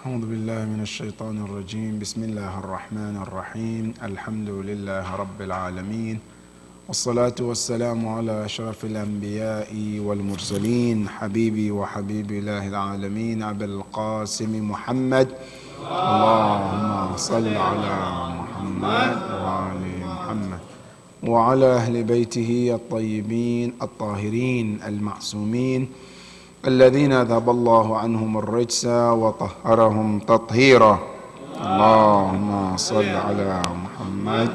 أعوذ بالله من الشيطان الرجيم بسم الله الرحمن الرحيم الحمد لله رب العالمين والصلاة والسلام على أشرف الأنبياء والمرسلين حبيبي وحبيب الله العالمين أبي القاسم محمد اللهم صل على محمد وآل محمد وعلى أهل بيته الطيبين الطاهرين المعصومين الذين أذهب الله عنهم الرجس وطهرهم تطهيرا اللهم صل على محمد.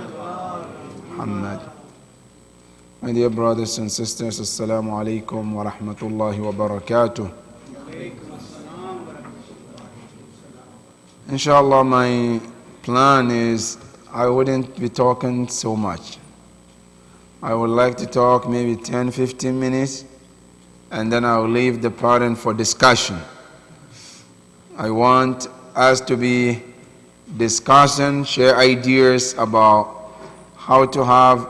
My dear brothers and sisters, Assalamu alaikum wa rahmatullahi wa barakatuh. Inshallah, my plan is I wouldn't be talking so much. I would like to talk maybe 10-15 minutes, and then I'll leave the parent for discussion. I want us to be discussing, share ideas about how to have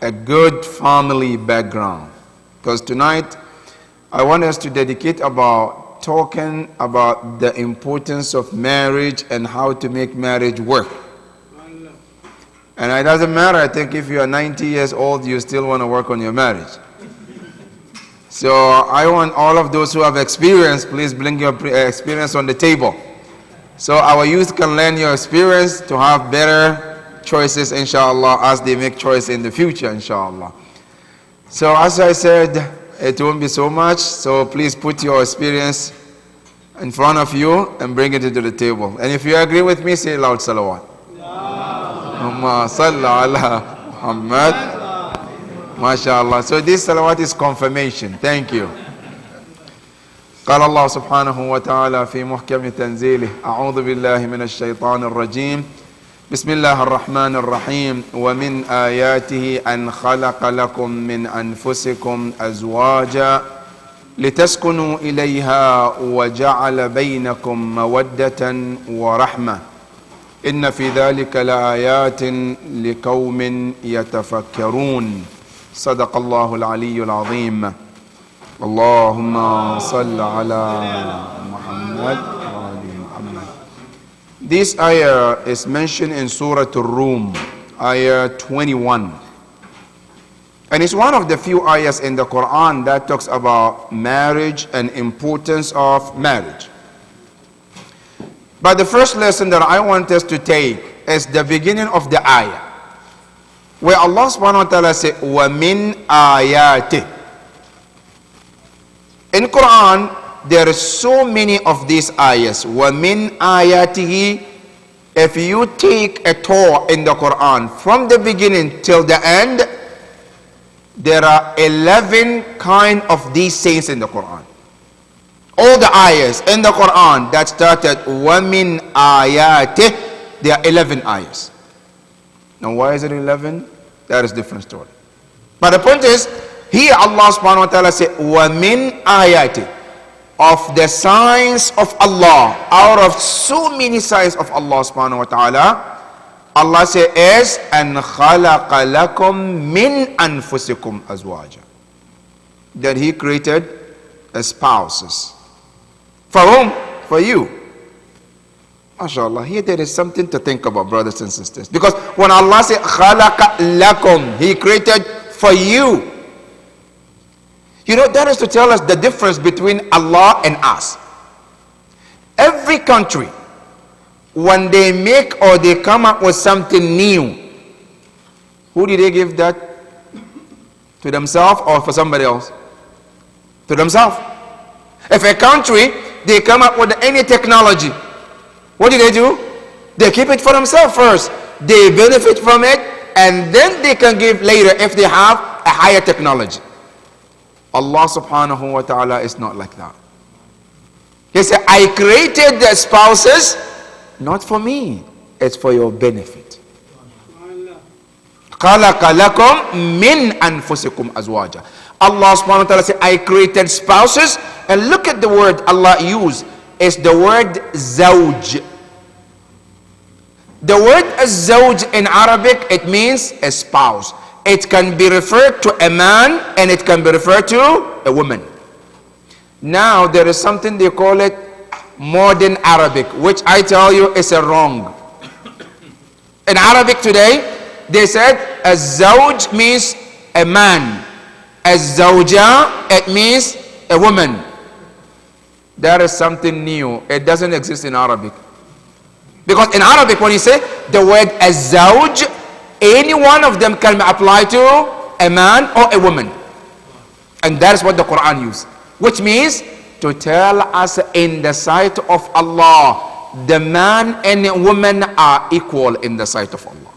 a good family background. Because tonight, I want us to dedicate about talking about the importance of marriage and how to make marriage work. And it doesn't matter, I think if you are 90 years old, you still want to work on your marriage. So I want all of those who have experience, please bring your experience on the table. So our youth can learn your experience to have better choices, inshallah, as they make choice in the future, inshallah. So as I said, it won't be so much, so please put your experience in front of you and bring it to the table. And if you agree with me, say loud salawat. Allahumma salli ala Muhammad. MashaAllah. So this salawat is confirmation. Thank you. قال الله سبحانه وتعالى في محكم تنزيله أعوذ بالله من الشيطان الرجيم بسم الله الرحمن الرحيم ومن آياته أن خلق لكم من أنفسكم أزواجا لتسكنوا إليها وجعل بينكم مودة ورحمة إن في ذلك لآيات لقوم يتفكرون صدق الله العلي العظيم اللهم صل على محمد وآل محمد. This ayah is mentioned in Surah Ar-Rum, ayah 21. And it's one of the few ayahs in the Quran that talks about marriage and importance of marriage. But the first lesson that I want us to take is the beginning of the ayah, where Allah subhanahu wa ta'ala said, وَمِنْ آيَاتِهِ. In Quran, there are so many of these ayahs. وَمِنْ آيَاتِهِ. If you take a tour in the Quran, from the beginning till the end, there are 11 kind of these sayings in the Quran. All the ayahs in the Quran that started وَمِنْ آيَاتِهِ, there are 11 ayahs. Now why is it 11? That is a different story. But the point is, here Allah subhanahu wa ta'ala said, وَمِنْ آيَاتِهِ, of the signs of Allah, out of so many signs of Allah subhanahu wa ta'ala, Allah says, أَنْ خَلَقَ لَكُم مِّنْ أَنفُسِكُمْ أَزْوَاجًا, that He created spouses. For whom? For you. MashaAllah, here there is something to think about, brothers and sisters. Because when Allah said, خَلَقَ لَكُم, He created for you. You know, that is to tell us the difference between Allah and us. Every country, when they make or they come up with something new, who did they give that? To themselves or for somebody else? To themselves. If a country, they come up with any technology, what do? They keep it for themselves first. They benefit from it, and then they can give later if they have a higher technology. Allah subhanahu wa ta'ala is not like that. He said, I created the spouses not for me, it's for your benefit. خَلَقَ لَكُم مِّنْ أَنفُسِكُمْ أَزْوَاجًا. Allah subhanahu wa ta'ala said, I created spouses, and look at the word Allah used. Is the word zawj. The word zawj in Arabic, it means a spouse. It can be referred to a man and it can be referred to a woman. Now there is something they call it modern Arabic, which I tell you is a wrong. In Arabic today, they said az-zawj means a man. Az-zawja, it means a woman. That is something new. It doesn't exist in Arabic. Because in Arabic, when you say the word az-zawj, any one of them can apply to a man or a woman. And that is what the Quran uses. Which means to tell us in the sight of Allah, the man and the woman are equal in the sight of Allah.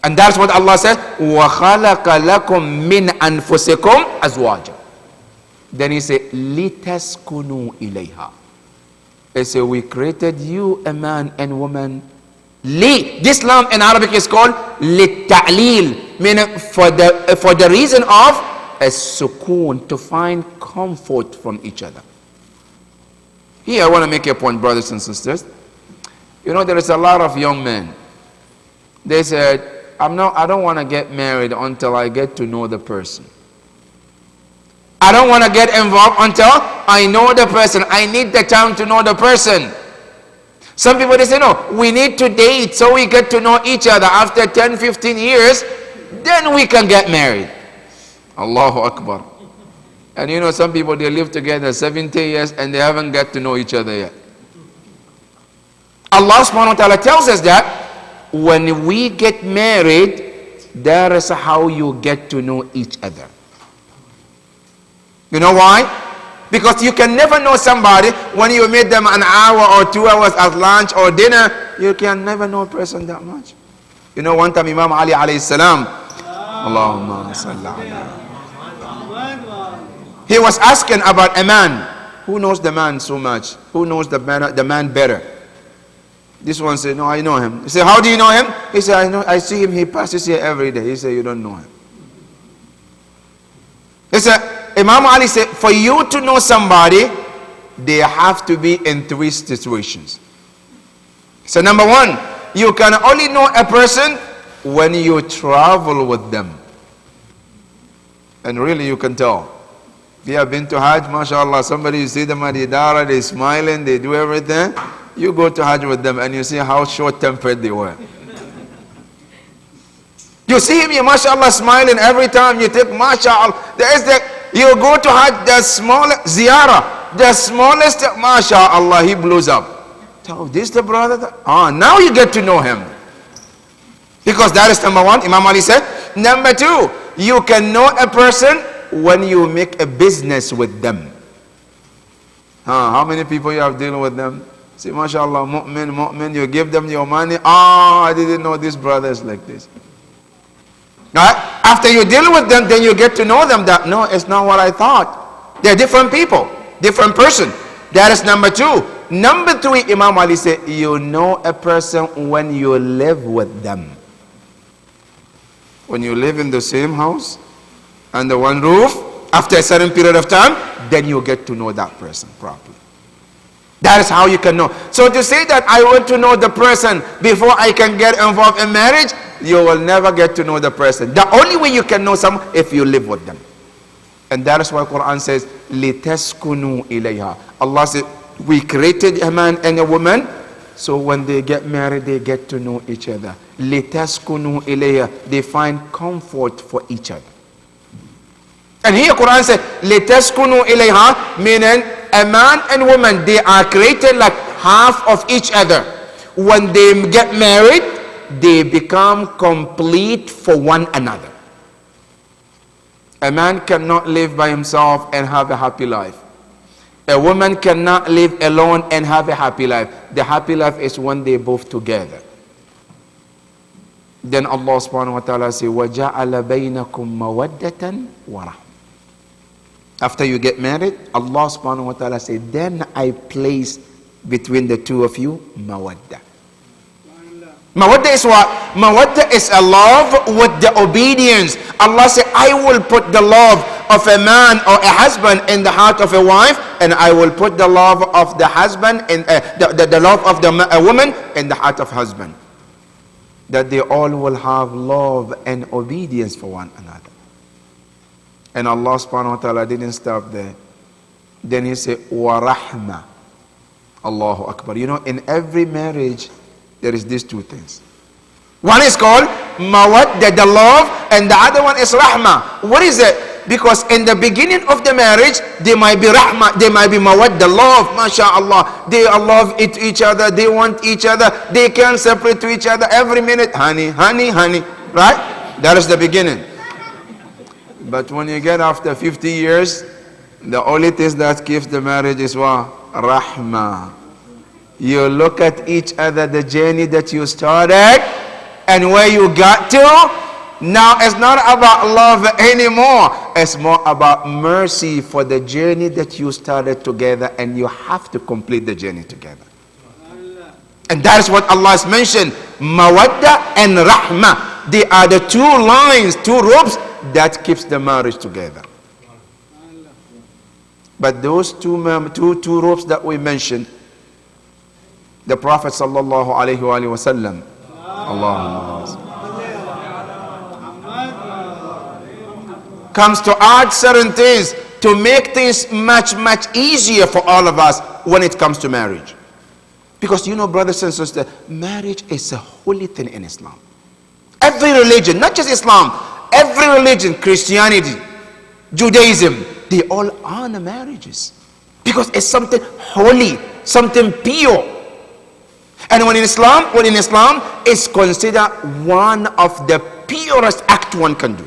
And that's what Allah says, وَخَلَقَ لَكُم مِّنْ أَنفُسِكُمْ أَزْوَاجًا. Then he said, لِتَسْكُنُوا إِلَيْهَا. He said, we created you, a man and woman. This lam in Arabic is called لِلتَّعْلِيل, meaning for the reason of a sukoon, to find comfort from each other. Here I want to make a point, brothers and sisters. You know, there is a lot of young men. They said, I don't want to get married until I get to know the person. I don't want to get involved until I know the person. I need the time to know the person. Some people, they say, no, we need to date so we get to know each other. After 10, 15 years, then we can get married. Allahu Akbar. And you know, some people, they live together 70 years and they haven't got to know each other yet. Allah subhanahu wa ta'ala tells us that when we get married, that is how you get to know each other. You know why? Because you can never know somebody when you meet them an hour or 2 hours at lunch or dinner. You can never know a person that much. You know, one time Imam Ali alayhi salam, Allahumma salli ala. He was asking about a man. Who knows the man so much? Who knows the man better? This one said, no, I know him. He said, how do you know him? He said, I see him, he passes here every day. He said, you don't know him. He said, Imam Ali said, for you to know somebody, they have to be in 3 situations. So number 1, you can only know a person when you travel with them. And really you can tell. If you have been to Hajj, mashallah, somebody, you see them at Idara, they smiling, they do everything. You go to Hajj with them and you see how short-tempered they were. You see him, you mashallah smiling every time you take mashallah. You go to Hajj, the smallest ziyarah, the smallest mashallah, he blows up. So this the brother? Now you get to know him. Because that is number 1, Imam Ali said. Number 2, you can know a person when you make a business with them. How many people you have dealing with them? See, mashallah, mu'min, you give them your money. I didn't know this brother is like this. Right? After you deal with them, then you get to know them that, no, it's not what I thought. They're different people, different person. That is number 2. Number 3, Imam Ali said, you know a person when you live with them. When you live in the same house, under one roof, after a certain period of time, then you get to know that person properly. That is how you can know. So to say that I want to know the person before I can get involved in marriage, you will never get to know the person. The only way you can know someone if you live with them. And that is why Quran says, لِتَسْكُنُوا إِلَيْهَا. Allah said, we created a man and a woman, so when they get married, they get to know each other. لِتَسْكُنُوا إِلَيْهَا. They find comfort for each other. And here Quran says, لِتَسْكُنُوا إِلَيْهَا, meaning a man and woman, they are created like half of each other. When they get married, they become complete for one another. A man cannot live by himself and have a happy life. A woman cannot live alone and have a happy life. The happy life is when they both together. Then Allah subhanahu wa ta'ala says, وَجَعَلَ بَيْنَكُمْ مَوَدَّةً وَرَحْمَةً. After you get married, Allah subhanahu wa ta'ala said, then I place between the two of you mawaddah. Mawaddah is what? Mawaddah is a love with the obedience. Allah said, I will put the love of a man or a husband in the heart of a wife, and I will put the love of the husband in the love of a woman in the heart of husband. That they all will have love and obedience for one another. And Allah subhanahu wa ta'ala didn't stop there. Then he said, wa rahma. Allahu Akbar. You know, in every marriage, there is these two things. One is called mawadda, the love, and the other one is rahmah. What is it? Because in the beginning of the marriage, there might be rahmah, there might be mawadda, love, mashallah. They love each other, they want each other, they can't separate to each other every minute. Honey, honey, honey, right? That is the beginning. But when you get after 50 years, the only thing that keeps the marriage is what? Rahmah. You look at each other, the journey that you started and where you got to. Now it's not about love anymore. It's more about mercy for the journey that you started together, and you have to complete the journey together. And that is what Allah has mentioned. Mawadda and rahmah. They are the two lines, two ropes that keeps the marriage together. But those two ropes that we mentioned, the Prophet sallallahu alaihi wasallam, Allahumma comes to add certain things to make things much easier for all of us when it comes to marriage. Because you know, brothers and sisters, marriage is a holy thing in Islam. Every religion, not just Islam, every religion, Christianity, Judaism, they all honor marriages because it's something holy, something pure. And when in Islam, it's considered one of the purest act one can do.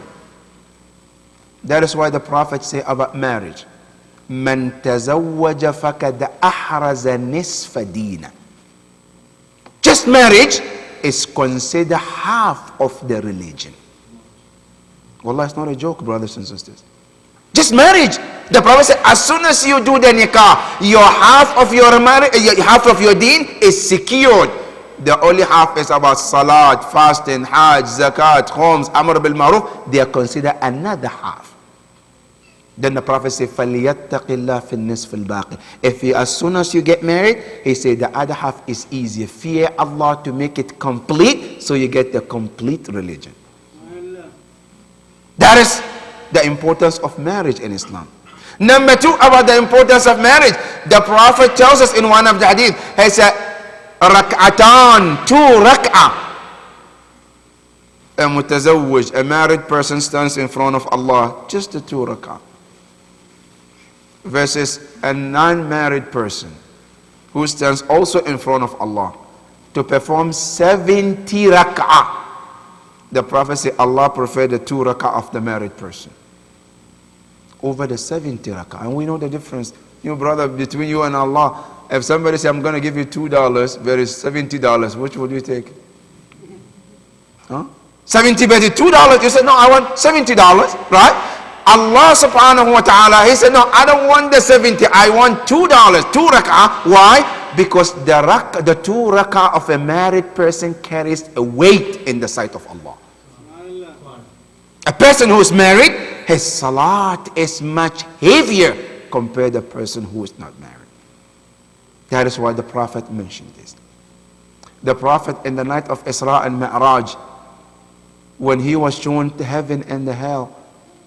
That is why the Prophet say about marriage, "Man tazawwaja fakad ahraza nisfa dina." Just marriage is considered half of the religion. Wallah, it's not a joke, brothers and sisters. Just marriage. The Prophet said, as soon as you do the nikah, your half of your marriage, half of your deen is secured. The only half is about salat, fasting, hajj, zakat, homes, amr bil maruf. They are considered another half. Then the Prophet said, فَلْيَتَّقِ اللَّهِ فِي النِّصْفِ الْبَاقِ. If you, as soon as you get married, he said the other half is easier. Fear Allah to make it complete, so you get the complete religion. That is the importance of marriage in Islam. Number two, about the importance of marriage, the Prophet tells us in one of the hadith, he said, rak'atan, 2 rak'ah. A mutazawwij, a married person, stands in front of Allah, just the 2 rak'ah. Versus a non-married person who stands also in front of Allah to perform 70 rak'ah. The Prophet said Allah preferred the 2 rak'ah of the married person over the 70 rak'ah. And we know the difference, you brother, between you and Allah. If somebody says, I'm going to give you $2, there is $70, which would you take? Huh? 70 better $2. You said, no, I want $70, right? Allah subhanahu wa ta'ala, he said, no, I don't want the 70, I want $2, 2 rak'ah. Why? Because the 2 rak'ah of a married person carries a weight in the sight of Allah. A person who is married, his salat is much heavier compared to the person who is not married. That is why the Prophet mentioned this. The Prophet in the night of Isra and Mi'raj, when he was shown to heaven and the hell,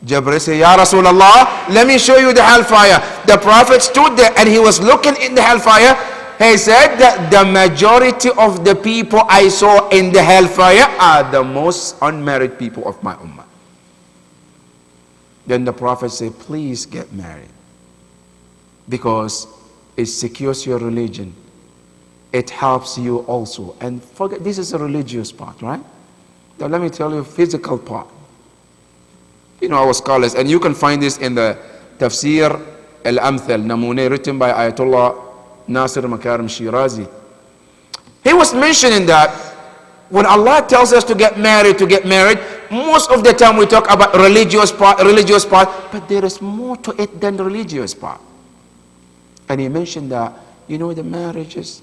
Jibreel said, Ya Rasulullah, let me show you the hellfire. The Prophet stood there and he was looking in the hellfire. He said that the majority of the people I saw in the hellfire are the most unmarried people of my ummah. Then the Prophet said, please get married, because it secures your religion. It helps you also. And forget, this is a religious part, right? Now let me tell you, physical part. You know, our scholars, and you can find this in the Tafsir Al-Amthal, Namune, written by Ayatollah Nasir Makarim Shirazi. He was mentioning that when Allah tells us to get married, most of the time we talk about religious part, but there is more to it than the religious part. And he mentioned that, you know, the marriages,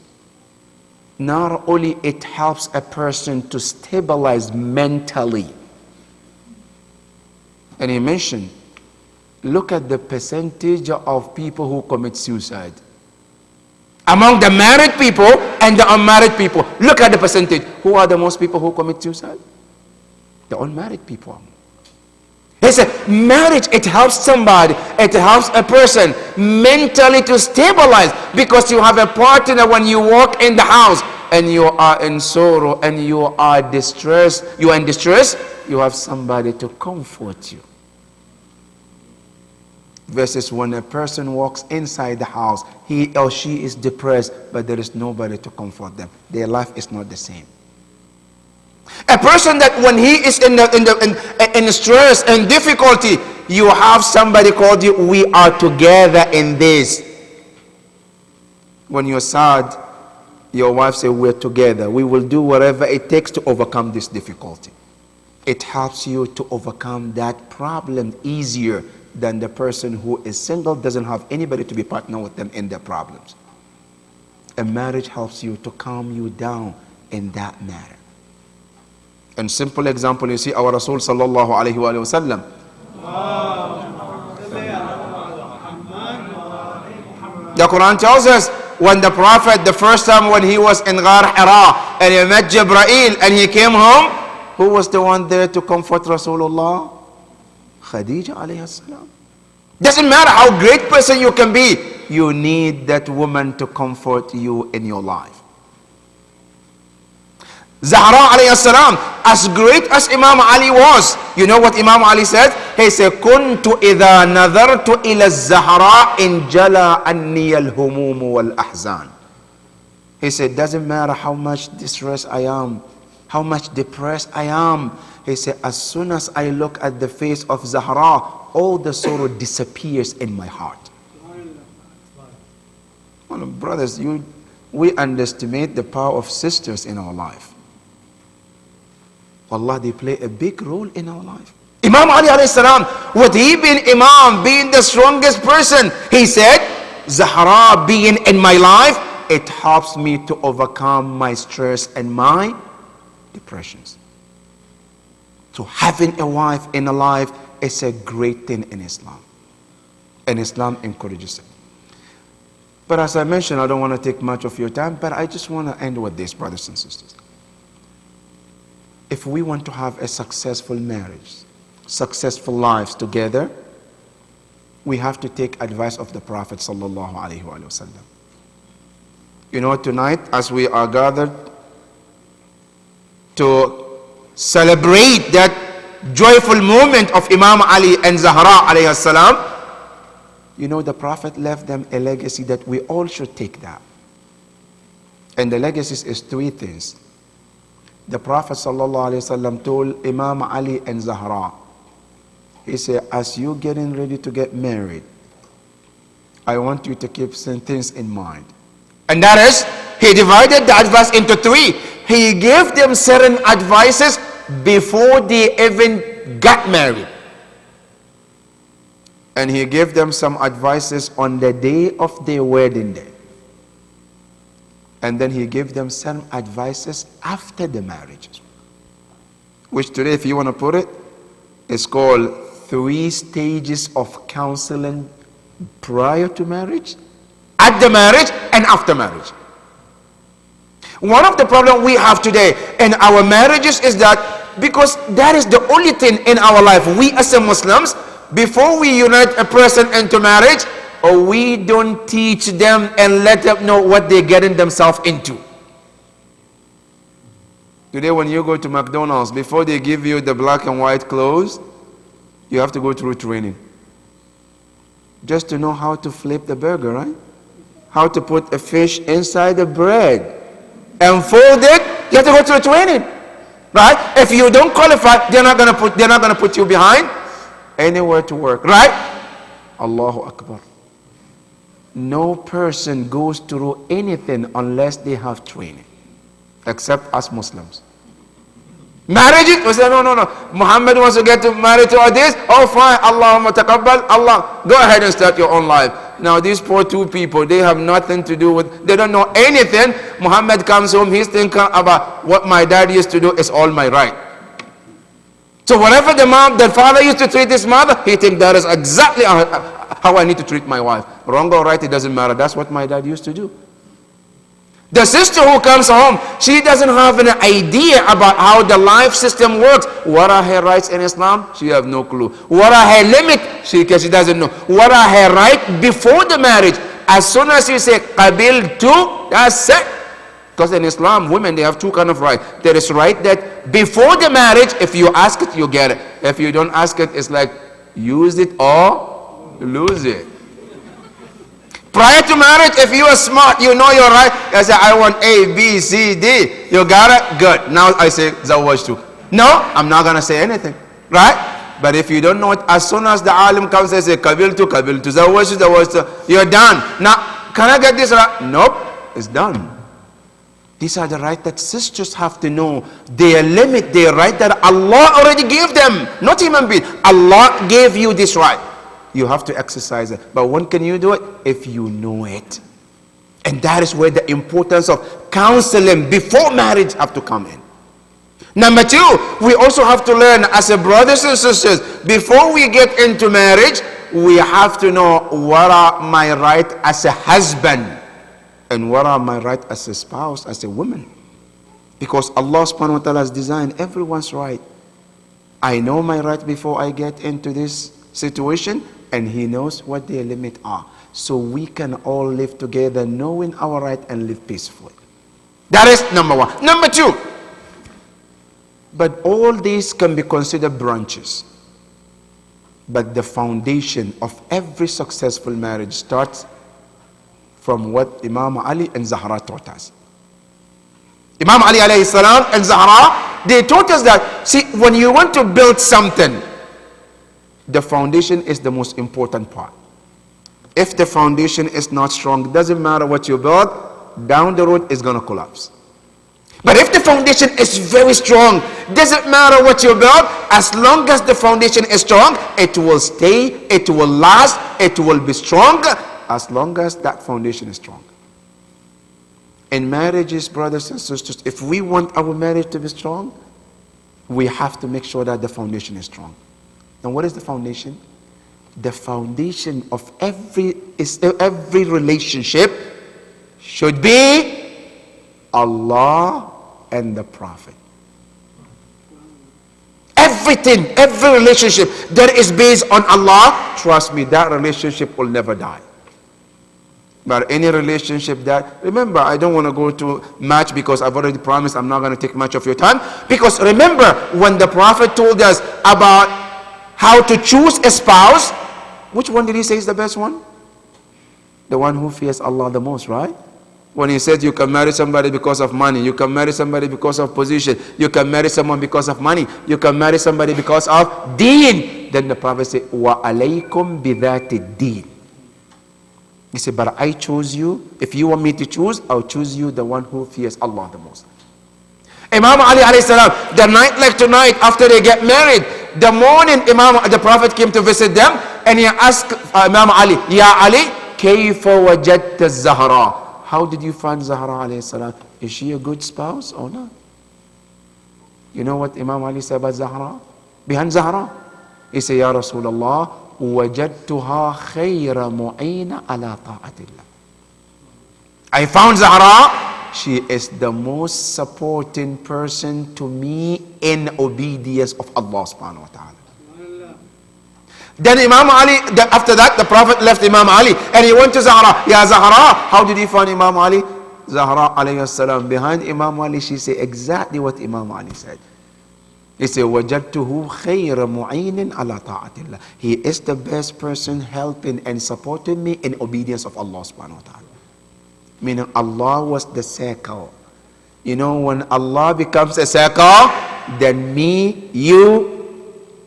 not only it helps a person to stabilize mentally. And he mentioned, look at the percentage of people who commit suicide. Among the married people and the unmarried people, look at the percentage. Who are the most people who commit suicide? The unmarried people. He said, marriage, it helps somebody. it helps a person mentally to stabilize, because you have a partner when you walk in the house and you are in sorrow and you are distressed, you are in distress, you have somebody to comfort you. Versus when a person walks inside the house, he or she is depressed, but there is nobody to comfort them. Their life is not the same. A person that when he is in stress and difficulty, you have somebody called you, we are together in this. When you're sad, your wife says, we're together. We will do whatever it takes to overcome this difficulty. It helps you to overcome that problem easier than the person who is single, doesn't have anybody to be partner with them in their problems. A marriage helps you to calm you down in that matter. And simple example, you see our Rasul sallallahu alayhi wa sallam. The Quran tells us when the Prophet, the first time when he was in Ghar Hira and he met Jibreel and he came home, who was the one there to comfort Rasulullah? Khadija alayhi salam. Doesn't matter how great person you can be, you need that woman to comfort you in your life. Zahra alayhi salam, as great as Imam Ali was, you know what Imam Ali said? He said, "Kuntu idha nadartu ila Zahra in jala anni al-humum wal-ahzan." He said, doesn't matter how much distressed I am, how much depressed I am. He said, as soon as I look at the face of Zahra, all the sorrow disappears in my heart. Well, brothers, we underestimate the power of sisters in our life. Wallah, they play a big role in our life. Imam Ali alayhi salam, with he being Imam, being the strongest person, he said, Zahra being in my life, it helps me to overcome my stress and my depressions. So having a wife in a life is a great thing in Islam. And Islam encourages it. But as I mentioned, I don't want to take much of your time, but I just want to end with this, brothers and sisters. If we want to have a successful marriage, successful lives together, we have to take advice of the Prophet sallallahu alaihi wasallam. You know, tonight as we are gathered to celebrate that joyful moment of Imam Ali and Zahra alayhi salam, you know, the Prophet left them a legacy that we all should take that. And the legacy is three things. The Prophet sallallahu alaihi wasallam told Imam Ali and Zahra, he said, as you getting ready to get married, I want you to keep some things in mind. And that is, he divided the advice into three. He gave them certain advices before they even got married. And he gave them some advices on the day of their wedding day. And then he gave them some advices after the marriage. Which today, if you want to put it, is called 3 stages of counseling prior to marriage, at the marriage, and after marriage. One of the problems we have today in our marriages is that because that is the only thing in our life, we as Muslims, before we unite a person into marriage, or we don't teach them and let them know what they're getting themselves into. Today when you go to McDonald's, before they give you the black and white clothes, you have to go through training. Just to know how to flip the burger, right? How to put a fish inside the bread and fold it, you have to go through training. Right? If you don't qualify, they're not gonna put you behind anywhere to work. Right? Allahu Akbar. No person goes through anything unless they have training, except us Muslims. Marriage, we say, no. Muhammad wants to get married to this. Oh, fine. Allahumma taqabbal. Allah, go ahead and start your own life. Now, these poor 2 people, they have nothing to do with, they don't know anything. Muhammad comes home, he's thinking about what my dad used to do is all my right. So whatever the father used to treat his mother, he thinks that is exactly how I need to treat my wife. Wrong or right, it doesn't matter. That's what my dad used to do. The sister who comes home, she doesn't have an idea about how the life system works. What are her rights in Islam? She have no clue. What are her limits? She doesn't know. What are her rights before the marriage? As soon as you say qabiltu, that's it. Because in Islam, women, they have two kind of rights. There is right that before the marriage, if you ask it, you get it. If you don't ask it, it's like use it or lose it. Prior to marriage, if you are smart, you know your right. I say, I want A, B, C, D. You got it? Good. Now I say, zawajtu. No, I'm not going to say anything. Right? But if you don't know it, as soon as the alim comes and say, qabiltu, zawajtu, you're done. Now, can I get this right? Nope. It's done. These are the rights that sisters have to know. Their limit, their right that Allah already gave them. Not human being. Allah gave you this right. You have to exercise it. But when can you do it? If you know it. And that is where the importance of counseling before marriage have to come in. Number two, we also have to learn as a brothers and sisters, before we get into marriage, we have to know what are my rights as a husband and what are my rights as a spouse, as a woman. Because Allah subhanahu wa ta'ala has designed everyone's right. I know my right before I get into this situation, and He knows what their limits are. So we can all live together knowing our right and live peacefully. That is number one. Number two, but all these can be considered branches. But the foundation of every successful marriage starts from what Imam Ali and Zahra taught us. Imam Ali alayhi salam and Zahra, they taught us that, see, when you want to build something, the foundation is the most important part. If the foundation is not strong, it doesn't matter what you build, down the road it's going to collapse. But if the foundation is very strong, doesn't matter what you build, as long as the foundation is strong, it will stay, it will last, it will be strong, as long as that foundation is strong. In marriages, brothers and sisters, if we want our marriage to be strong, we have to make sure that the foundation is strong. And what is the foundation? The foundation of every relationship should be Allah and the Prophet. Everything, every relationship that is based on Allah, trust me, that relationship will never die. But any relationship that, remember, I don't want to go to much because I've already promised I'm not going to take much of your time. Because remember, when the Prophet told us about how to choose a spouse, which one did he say is the best one? The one who fears Allah the most, right? When he said you can marry somebody because of money, you can marry somebody because of position, you can marry someone because of money, you can marry somebody because of deen. Then the Prophet said, wa alaykum bidhati deen. He said, but I chose you. If you want me to choose, I'll choose you, the one who fears Allah the most. Imam Ali alayhi salam, the night like tonight after they get married, the morning the Prophet came to visit them, and he asked Imam Ali, Ya Ali, kayfa wajadta Zahra? How did you find Zahra alayhi salam? Is she a good spouse or not? You know what Imam Ali said about Zahra? Behind Zahra, he said, Ya Rasulullah, wajadtuha khayra mu'ina ala ta'atillah. I found Zahra. She is the most supporting person to me in obedience of Allah subhanahu wa ta'ala. Then Imam Ali, after that, the Prophet left Imam Ali and he went to Zahra. Ya Zahra, how did he find Imam Ali? Zahra alayhi salam, behind Imam Ali, she said exactly what Imam Ali said. He said, وَجَدْتُهُ خَيْرَ مُعِينٍ عَلَى طَاعَةِ اللَّهِ. He is the best person helping and supporting me in obedience of Allah subhanahu wa ta'ala. Meaning Allah was the circle. You know, when Allah becomes a circle, then me, you,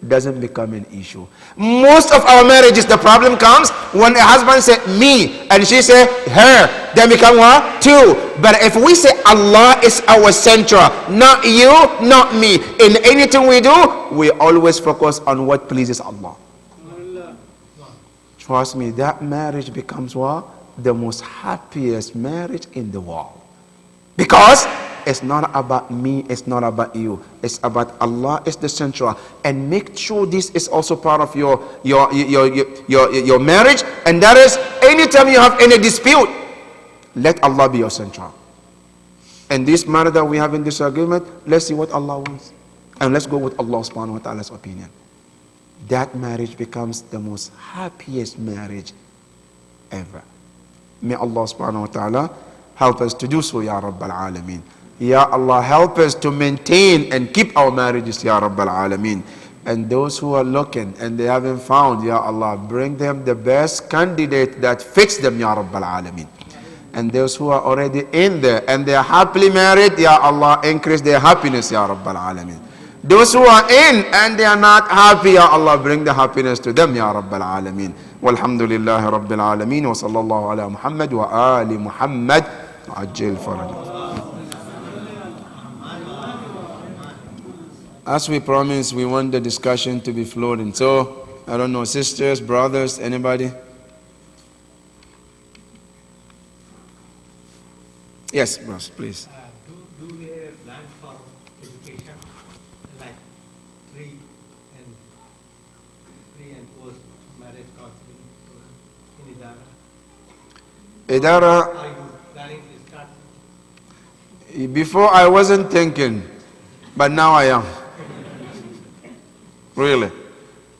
doesn't become an issue. Most of our marriages, the problem comes when a husband said me and she said her, then become what? Two. But if we say Allah is our center, not you, not me, in anything we do, we always focus on what pleases Allah. Trust me, that marriage becomes what? The most happiest marriage in the world. Because it's not about me, it's not about you, it's about Allah is the central. And make sure this is also part of your marriage, and that is anytime you have any dispute, let Allah be your central. And this matter that we have in disagreement, let's see what Allah wants. And let's go with Allah subhanahu wa ta'ala's opinion. That marriage becomes the most happiest marriage ever. May Allah subhanahu wa ta'ala help us to do so, Ya Rabbal Alameen. Ya Allah, help us to maintain and keep our marriages, Ya Rabbal Alameen. And those who are looking and they haven't found, Ya Allah, bring them the best candidate that fits them, Ya Rabbal Alameen. And those who are already in there and they are happily married, Ya Allah, increase their happiness, Ya Rabbal Alameen. Those who are in and they are not happy, Ya Allah, bring the happiness to them, Ya Rabbal Alameen. Walhamdulillahi Rabbil Alameen. Wa sallallahu ala Muhammad wa ali Muhammad. Ajil faraj. As we promised, we want the discussion to be flowing. So, I don't know, sisters, brothers, anybody? Yes, bros, please. Do we have plans for education, like pre and post marriage counseling in Idara? Idara, Are you planning to start? before I wasn't thinking, but now I am. Really.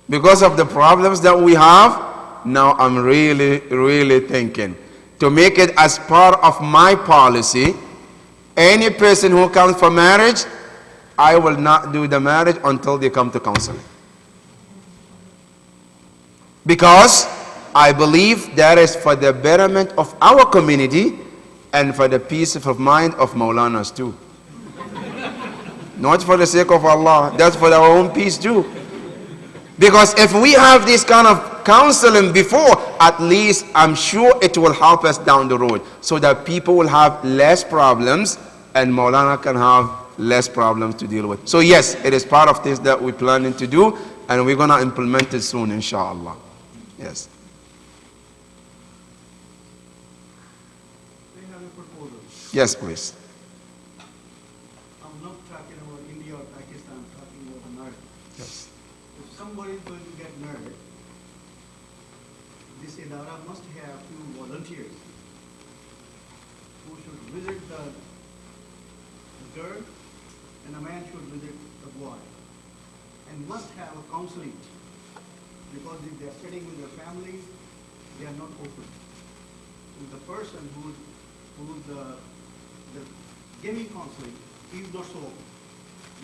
Because of the problems that we have, now I'm really thinking to make it as part of my policy. Any person who comes for marriage, I will not do the marriage until they come to counseling. Because I believe that is for the betterment of our community and for the peace of mind of Maulanas too. Not for the sake of Allah, that's for our own peace too. Because if we have this kind of counseling before, at least I'm sure it will help us down the road so that people will have less problems and Maulana can have less problems to deal with. So yes, it is part of this that we're planning to do and we're going to implement it soon, inshallah. Yes. We have a proposal. Yes, please. I'm not talking about India or Pakistan, I'm talking about America. Yes. If somebody is going to get married, this Idara must have few volunteers who should visit the girl and a man should visit the boy and must have a counseling because if they are sitting with their families, they are not open. And the person who's the giving counseling, he is not so open.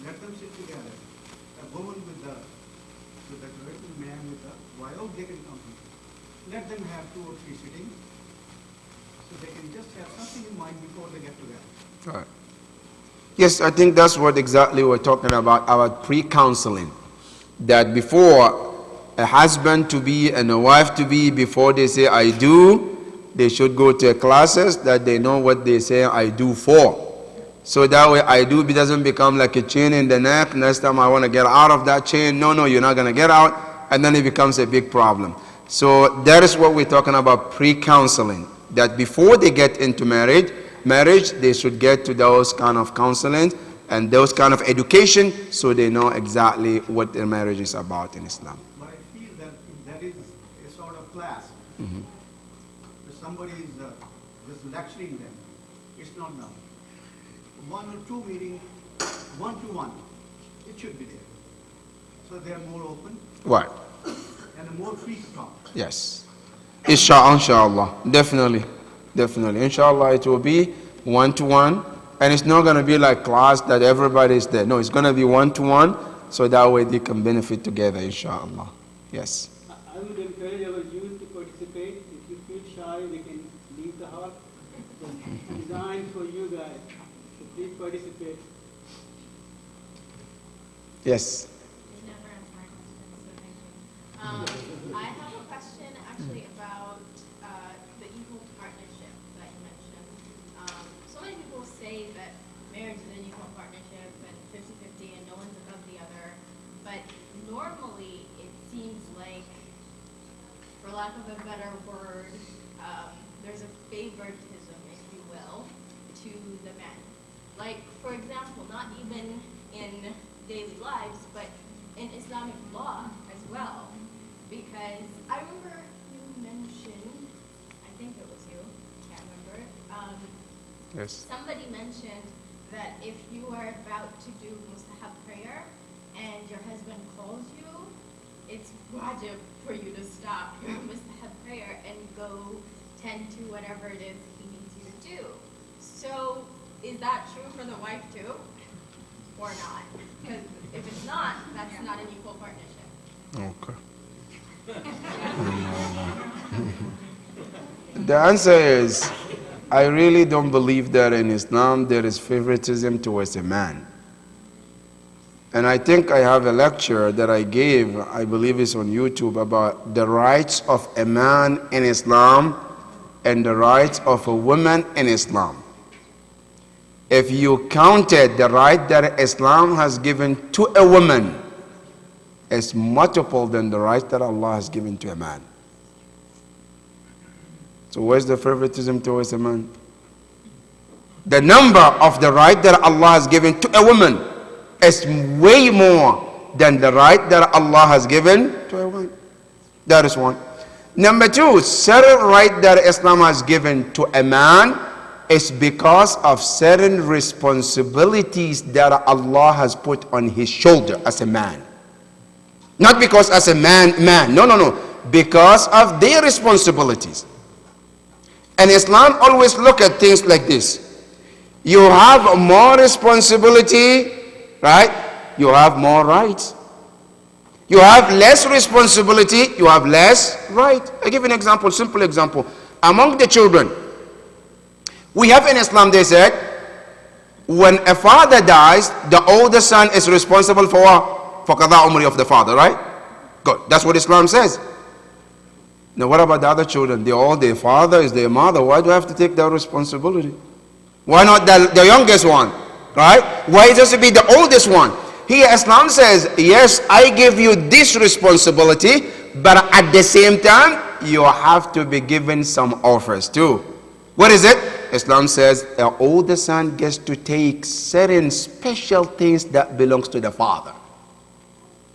Let them sit together, a woman with the girl, a man with the wife, they can counsel. Let them have 2 or 3 sittings, so they can just have something in mind before they get together. Right. Yes, I think that's what exactly we're talking about pre-counseling. That before a husband to be and a wife to be, before they say I do, they should go to classes that they know what they say I do for. So that way I do doesn't become like a chain in the neck. Next time I want to get out of that chain, no, you're not going to get out. And then it becomes a big problem. So that is what we're talking about pre-counseling. That before they get into marriage, they should get to those kind of counseling and those kind of education so they know exactly what their marriage is about in Islam. But I feel that if that is a sort of class, if somebody is just lecturing them, it's not enough. 1 or 2 meetings, 1-to-1, it should be there. So they are more open Right. and more free to talk. Yes. Inshallah. Definitely. Inshallah, it will be 1-to-1. And it's not going to be like class that everybody is there. No, it's going to be 1-to-1. So that way they can benefit together, inshallah. Yes. I would encourage our youth to participate. If you feel shy, we can leave the hall. It's designed for you guys. So please participate. Yes. You never answer my questions, so thank you. I have a question actually about the equal partnership that you mentioned. So many people say that marriage is an equal partnership and 50-50 and no one's above the other. But normally it seems like, for lack of a better word, there's a favoritism, if you will, to the men. Like, for example, not even in daily lives, but in Islamic law as well. Because I remember you mentioned, I think it was you, can't remember, Yes. Somebody mentioned that if you are about to do mustahab prayer and your husband calls you, it's wajib for you to stop your mustahab prayer and go tend to whatever it is he needs you to do. So is that true for the wife too, or not? Because if it's not, that's not an equal partnership. Okay. The answer is, I really don't believe that in Islam there is favoritism towards a man. And I think I have a lecture that I gave, I believe it's on YouTube, about the rights of a man in Islam and the rights of a woman in Islam. If you counted the right that Islam has given to a woman, it's multiple than the right that Allah has given to a man. So where's the favoritism towards a man? The number of the right that Allah has given to a woman is way more than the right that Allah has given to a woman. That is one. Number two, certain right that Islam has given to a man is because of certain responsibilities that Allah has put on his shoulder as a man. Not because as a man. No. Because of their responsibilities. And Islam always look at things like this. You have more responsibility, right? You have more rights. You have less responsibility, you have less right. I give an example, simple example. Among the children, we have in Islam, they said, when a father dies, the older son is responsible for qada umri of the father, right? Good. That's what Islam says. Now what about the other children? Their father is their mother. Why do I have to take that responsibility? Why not the youngest one? Right? Why it has to be the oldest one? Here Islam says, yes, I give you this responsibility, but at the same time, you have to be given some offers too. What is it? Islam says the older son gets to take certain special things that belongs to the father.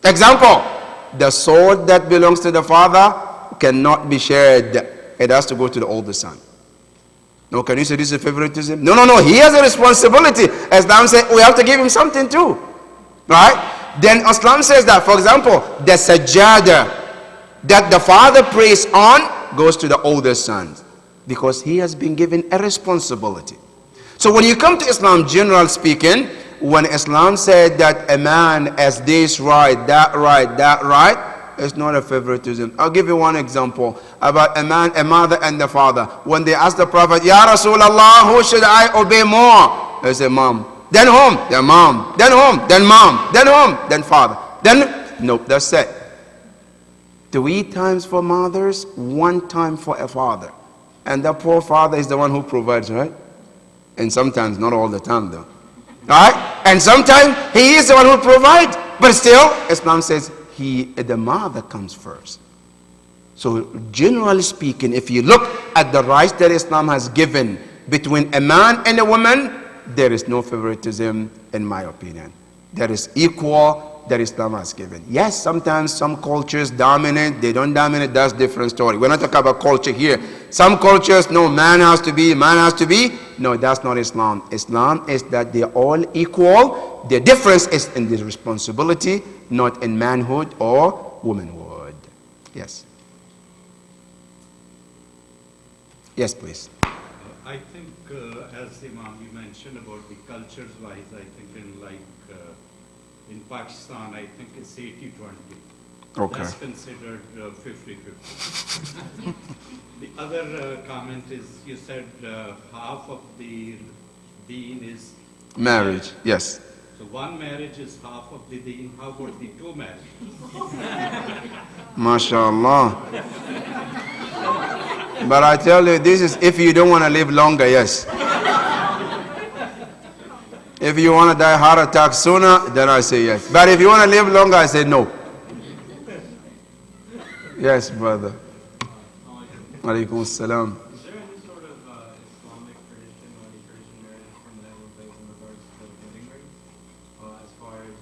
Example, the sword that belongs to the father cannot be shared. It has to go to the older son. No, can you say this is favoritism? No. He has a responsibility. Islam says we have to give him something too. Right? Then Islam says that, for example, the sajjada that the father prays on goes to the older son because he has been given a responsibility. So when you come to Islam, generally speaking, when Islam said that a man has this right, that right, it's not a favoritism. I'll give you one example about a man, a mother, and the father. When they asked the Prophet, Ya Rasulullah, who should I obey more? They said, Mom. Then whom? Then mom. Then whom? Then mom. Then whom? Then father. Then, nope, that's it. 3 times for mothers, 1 time for a father. And the poor father is the one who provides, right? And sometimes, not all the time though. Right? And sometimes he is the one who provides. But still, Islam says, the mother comes first. So generally speaking, if you look at the rights that Islam has given between a man and a woman, there is no favoritism in my opinion. There is equal that Islam has given. Yes, sometimes some cultures dominate, they don't dominate, that's a different story. We're not talking about culture here. Some cultures, no, man has to be. No, that's not Islam. Islam is that they're all equal. The difference is in the responsibility, not in manhood or womanhood. Yes. Yes, please. I think, as Imam, you mentioned about the cultures wise, I think in Pakistan, I think it's 80-20. Okay. That's considered 50-50. The other comment is you said half of the deen is Marriage, yes. So one marriage is half of the deen. How about the 2 marriages? MashaAllah. But I tell you, this is if you don't want to live longer, yes. If you want to die heart attack sooner, then I say yes. But if you want to live longer, I say no. Yes, brother. Alaikum salam. Is there any sort of Islamic tradition or any tradition narrated from the Ehlul in regards to wedding rings? As far as,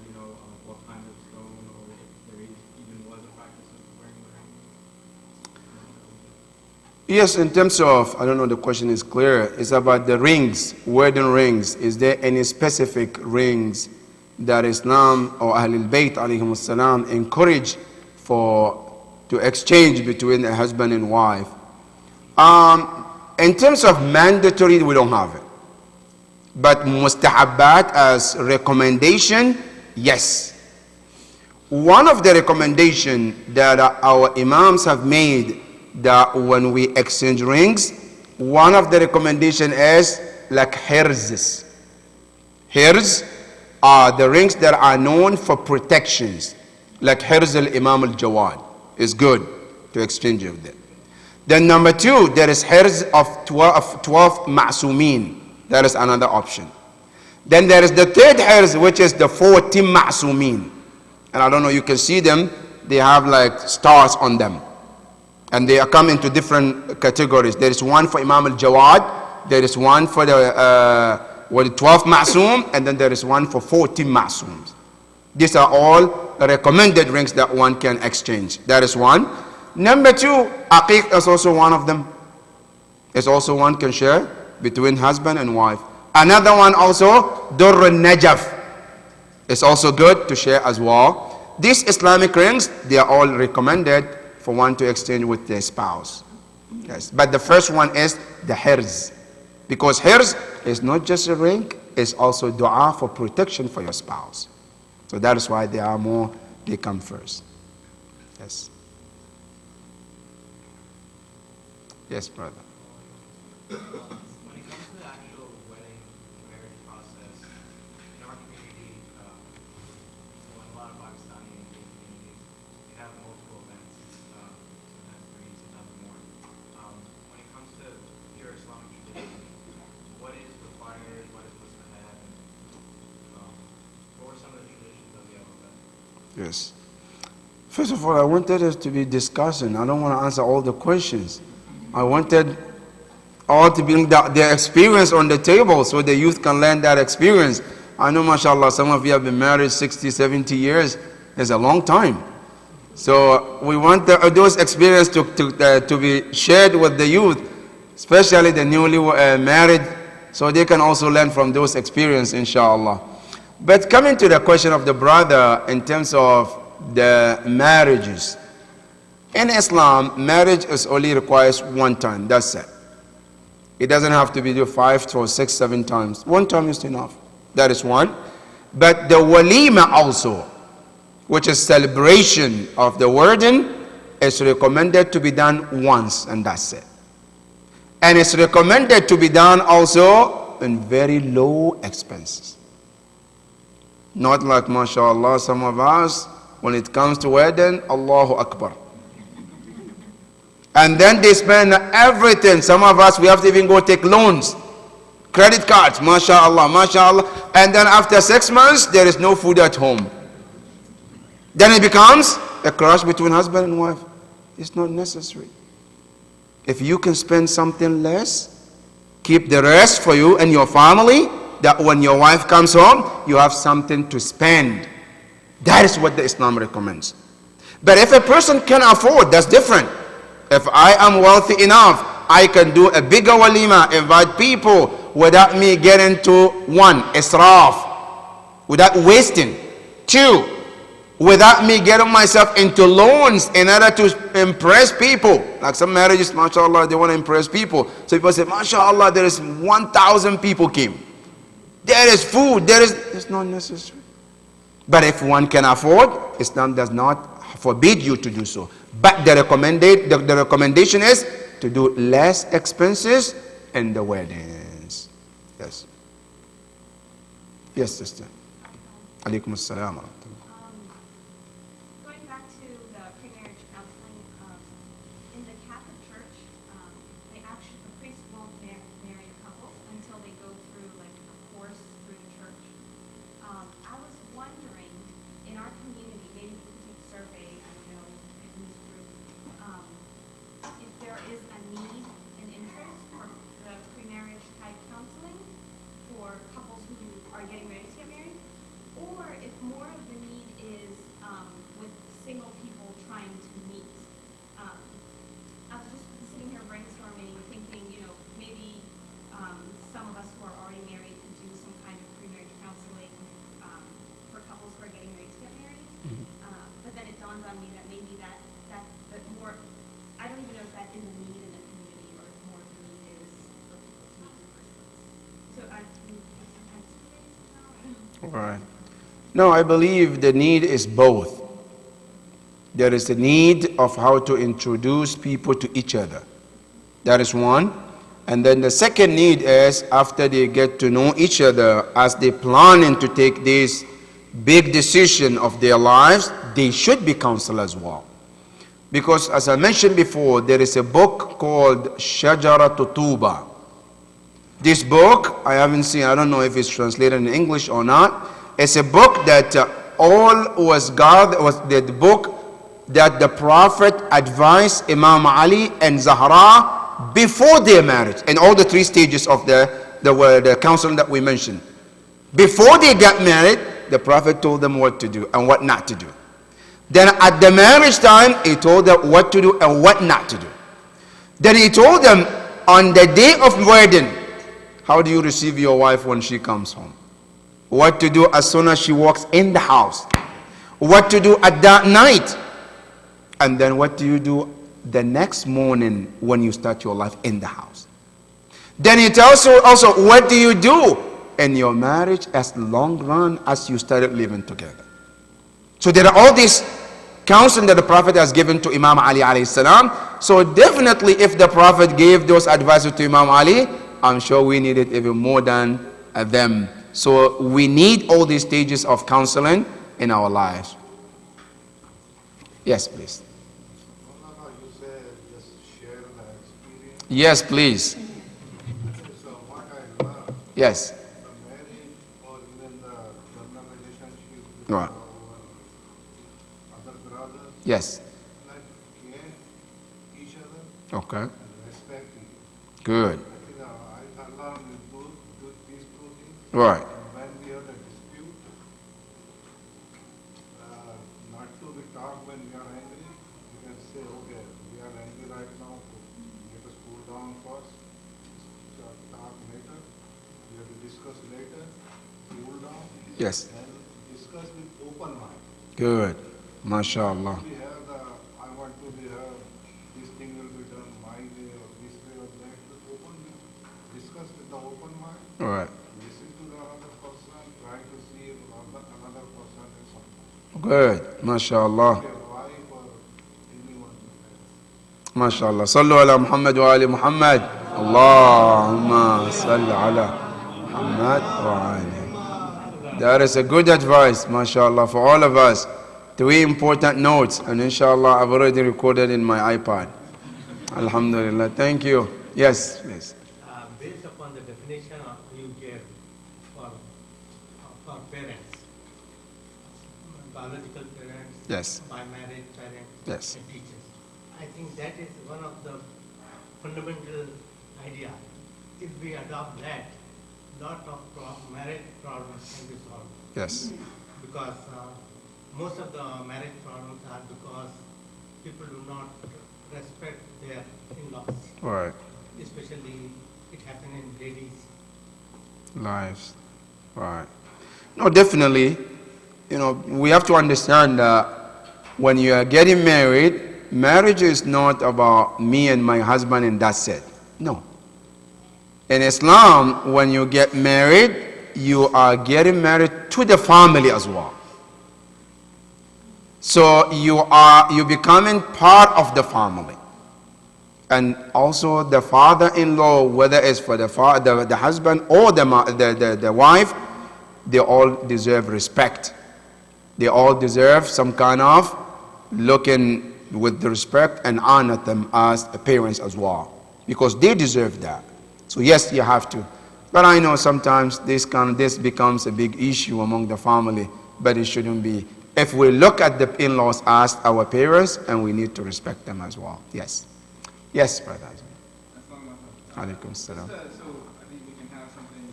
what kind of stone or if there even was a practice of wearing the ring? Yes, in terms of, I don't know, the question is clear. It's about the rings, wedding rings. Is there any specific rings that Islam or Ahlul Bayt alayhim salam encourage to exchange between a husband and wife? In terms of mandatory, we don't have it. But mustahabbat as recommendation, yes. One of the recommendation that our imams have made, that when we exchange rings, one of the recommendation is like hirzs. Hirz are the rings that are known for protections, like hirz al-imam al-jawad. Is good to exchange with them. Then number 2, there is hirz of 12 ma'sumin. That is another option. Then there is the third hirz, which is the 14 ma'sumin. And I don't know, you can see them. They have like stars on them. And they come into different categories. There is one for Imam al-Jawad. There is one for the 12 ma'sum. And then there is one for 14 ma'sums. These are all recommended rings that one can exchange. That is one. Number 2, aqiq is also one of them. It's also one can share between husband and wife. Another one also, durr al-najaf. It's also good to share as well. These Islamic rings, they are all recommended for one to exchange with their spouse. Yes. But the first one is the hirz. Because hirz is not just a ring, it's also dua for protection for your spouse. So that is why they come first. Yes. Yes, brother. When it comes to the actual wedding marriage process, in our community, well, in a lot of Pakistani and Indian communities, we have multiple events, sometimes 3, sometimes more. When it comes to pure Islamic tradition, what is required, what is supposed to happen, what were some of the traditions of the event? Yes. First of all, I wanted us to be discussing. I don't want to answer all the questions. I wanted all to bring their experience on the table so the youth can learn that experience. I know, mashallah, some of you have been married 60, 70 years. It's a long time. So we want those experiences to be shared with the youth, especially the newly married, so they can also learn from those experiences, inshallah. But coming to the question of the brother in terms of the marriages. In Islam, marriage is only requires one time. That's it. It doesn't have to be 5 or 6, 7 times. One time is enough. That is one. But the walima also, which is celebration of the wedding, is recommended to be done once, and that's it. And it's recommended to be done also in very low expenses. Not like, mashallah, some of us, when it comes to wedding, Allahu Akbar. And then they spend everything. Some of us, we have to even go take loans, credit cards, mashallah, mashallah. And then after 6 months, there is no food at home. Then it becomes a clash between husband and wife. It's not necessary. If you can spend something less, keep the rest for you and your family, that when your wife comes home, you have something to spend. That is what the Islam recommends. But if a person can afford, that's different. If I am wealthy enough, I can do a bigger walima, invite people without me getting to 1, israf, without wasting. 2, without me getting myself into loans in order to impress people. Like some marriages, mashallah, they want to impress people. So people say, mashallah, there is 1,000 people came. There is food, it's not necessary. But if one can afford, Islam does not forbid you to do so. But the recommendation is to do less expenses in the weddings. Yes. Yes, sister. Alaikum assalam. Going back to the pre-marriage counseling, in the Catholic Church, the priest won't marry a couple until they go through like a course through the church. I was wondering, in our community, maybe we could take a survey, I don't know, in this group, if there is a need and interest for the pre-marriage type counseling for couples who are getting ready to get married, or if more of the need Right. No, I believe the need is both. There is the need of how to introduce people to each other. That is one. And then the second need is after they get to know each other, as they planning to take this big decision of their lives, they should be counseled as well. Because as I mentioned before, there is a book called Shajara Tutuba. This book, I haven't seen, I don't know if it's translated in English or not. It's a book that was the book that the Prophet advised Imam Ali and Zahra before their marriage, and all the three stages of the counseling that we mentioned. Before they got married, the Prophet told them what to do and what not to do. Then at the marriage time, he told them what to do and what not to do. Then he told them on the day of wedding, how do you receive your wife when she comes home? What to do as soon as she walks in the house? What to do at that night? And then what do you do the next morning when you start your life in the house? Then he tells you also what do you do in your marriage as long run as you started living together. So there are all these counseling that the Prophet has given to Imam Ali alayhi salam. So definitely if the Prophet gave those advices to Imam Ali, I'm sure we need it even more than them. So we need all these stages of counseling in our lives. Yes, please. You say just share the experience. Yes, please. So what I learned, Yes. the marriage or even the personal relationship with Right. our other brothers, Yes. like care each other Okay. and respect each other. Good. I think I learned these two things. Right. And when we have a dispute, not to be talk when we are angry, we can say, okay, we are angry right now, let us cool down first, so talk later, we have to discuss later, cool down, Yes. and discuss with open mind. Good. MashaAllah. We have I want to be this thing will be done my way or this way or that, with open, discuss with the open mind. All right. Listen to the other person, try to see if another person is something. Good. MashaAllah. Their wife or anyone. MashaAllah. Sallu ala Muhammad wa ali Muhammad. Allahumma salli ala Muhammad wa ali. That is a good advice, MashaAllah, for all of us. Three important notes, and inshallah, I've already recorded in my iPad. Alhamdulillah. Thank you. Yes, please. Based upon the definition of you gave for parents, biological parents, Yes. by marriage parents, Yes. and teachers. I think that is one of the fundamental idea. If we adopt that, lot of marriage problems can be solved. Yes. Because most of the marriage problems are because people do not respect their in-laws. All right. Especially it happens in ladies. Lives. Right. No, definitely. You know, we have to understand that when you are getting married, marriage is not about me and my husband and that's it. No. In Islam, when you get married, you are getting married to the family as well. So you becoming part of the family. And also the father-in-law, whether it's for the husband or the wife, they all deserve respect. They all deserve some kind of looking with the respect and honor them as parents as well, because they deserve that. So yes, you have to. But I know sometimes this becomes a big issue among the family, but it shouldn't be. If we look at the in-laws as our parents, and we need to respect them as well. Yes. Yes, brother. Alaikum salam. So I think we can have something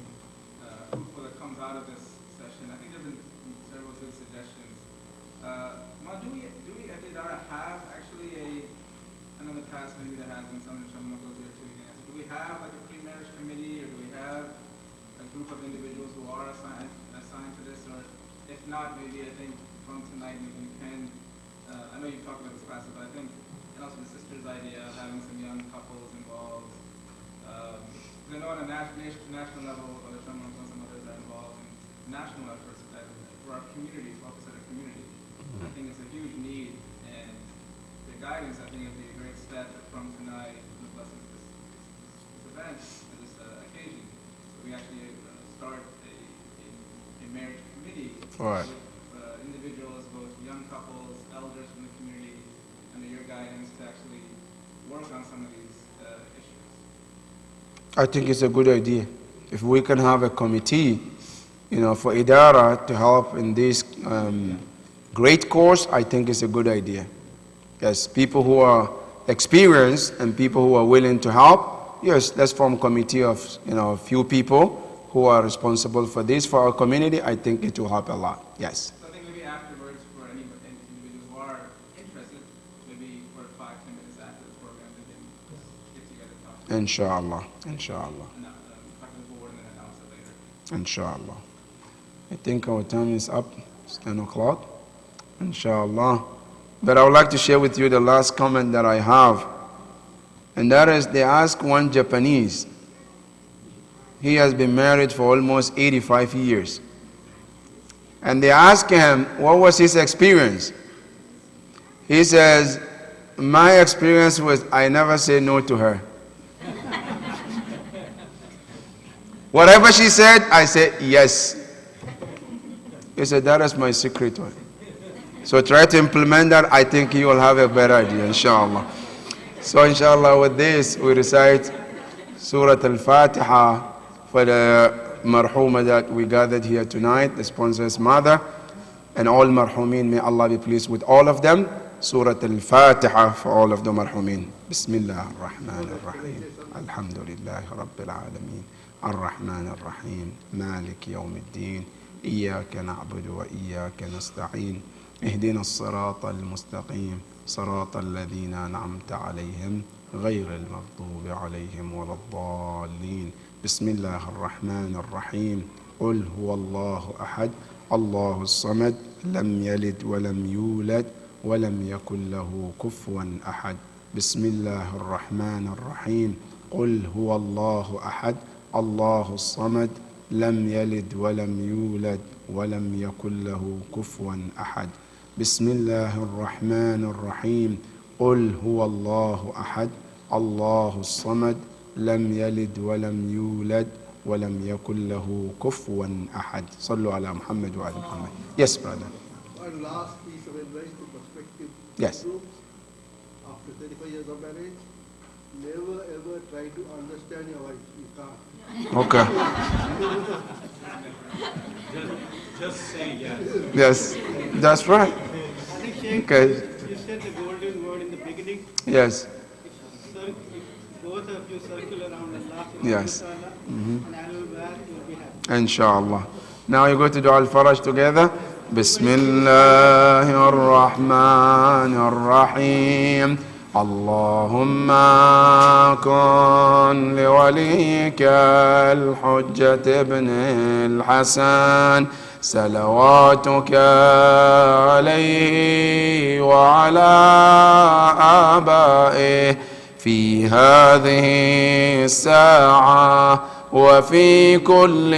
fruitful that comes out of this session. I think there have been several good suggestions. Do we at Idara have actually I know in the past maybe there has been some of those there too. Do we have like a pre-marriage committee, or do we have a group of individuals who are assigned to this? Or if not, maybe I think from tonight maybe we can, I know you've talked about this class, but I think, and also the sister's idea of having some young couples involved. I know on a national level, or some others are involved, and national efforts for our community, focus on our community. I think it's a huge need, and the guidance, I think, would be a great step from tonight, the blessings of this event, and this occasion. So we actually start a marriage committee Right. with individuals, both young couples, elders from the community, under your guidance to actually work on some of these issues. I think it's a good idea. If we can have a committee, for Idara to help in this great cause, I think it's a good idea. Yes, people who are experienced and people who are willing to help, yes, let's form a committee of, a few people who are responsible for this for our community. I think it will help a lot. Yes. So I think maybe afterwards, for any individuals who are interested, maybe for 5-10 minutes after the program, we can get together and talk. Inshallah. Inshallah. And, talk to the board and then announce it later. Inshallah. I think our time is up. It's 10 o'clock. Inshallah. But I would like to share with you the last comment that I have. And that is, they ask one Japanese. He has been married for almost 85 years. And they ask him, what was his experience? He says, my experience was I never say no to her. Whatever she said, I said yes. He said, that is my secret one. So try to implement that. I think you will have a better idea, inshallah. So inshallah, with this, we recite Surah Al-Fatiha for the marhuma that we gathered here tonight, the sponsor's mother, and all marhumin. May Allah be pleased with all of them. Surah Al-Fatiha for all of the marhumin. Bismillah ar-Rahman ar-Rahim. Alhamdulillah Rabbil Alameen. Ar-Rahman ar-Rahim. Malik Yawm al-Din. إياك نعبد وإياك نستعين اهدنا الصراط المستقيم صراط الذين أنعمت عليهم غير المغضوب عليهم ولا الضالين بسم الله الرحمن الرحيم قل هو الله أحد الله الصمد لم يلد ولم يولد ولم يكن له كفوا أحد بسم الله الرحمن الرحيم قل هو الله أحد الله الصمد لم يلد ولم يولد ولم يكن له كفوا أحد بسم الله الرحمن الرحيم قل هو الله أحد الله الصمد لم يلد ولم يولد ولم يكن له كفوا أحد صلوا على محمد وعلى محمد. Yes, brother. One last piece of advice to prospective Yes. groups after 35 years of marriage: never ever try to understand your wife. You can't. Okay. Just say yes. Yes, that's right. I think, Sheikh, Okay. you said the golden word in the beginning. Yes. If both of you circle around Allah, Yes. and I will back, you'll be happy. Inshallah. Now you go to do al-Faraj together. Bismillahir Rahmanir Rahim. اللهم كن لوليك الحجة ابن الحسن صلواتك عليه وعلى آبائه في هذه الساعة وفي كل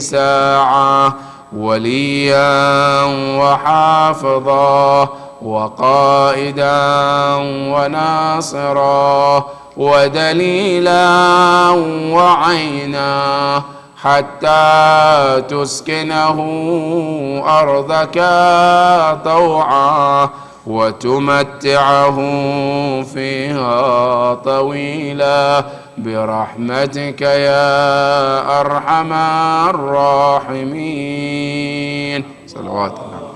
ساعة وليا وحافظا وقائدا وناصرا ودليلا وعينا حتى تسكنه أرضك طوعا وتمتعه فيها طويلا برحمتك يا أرحم الراحمين صلوات الله.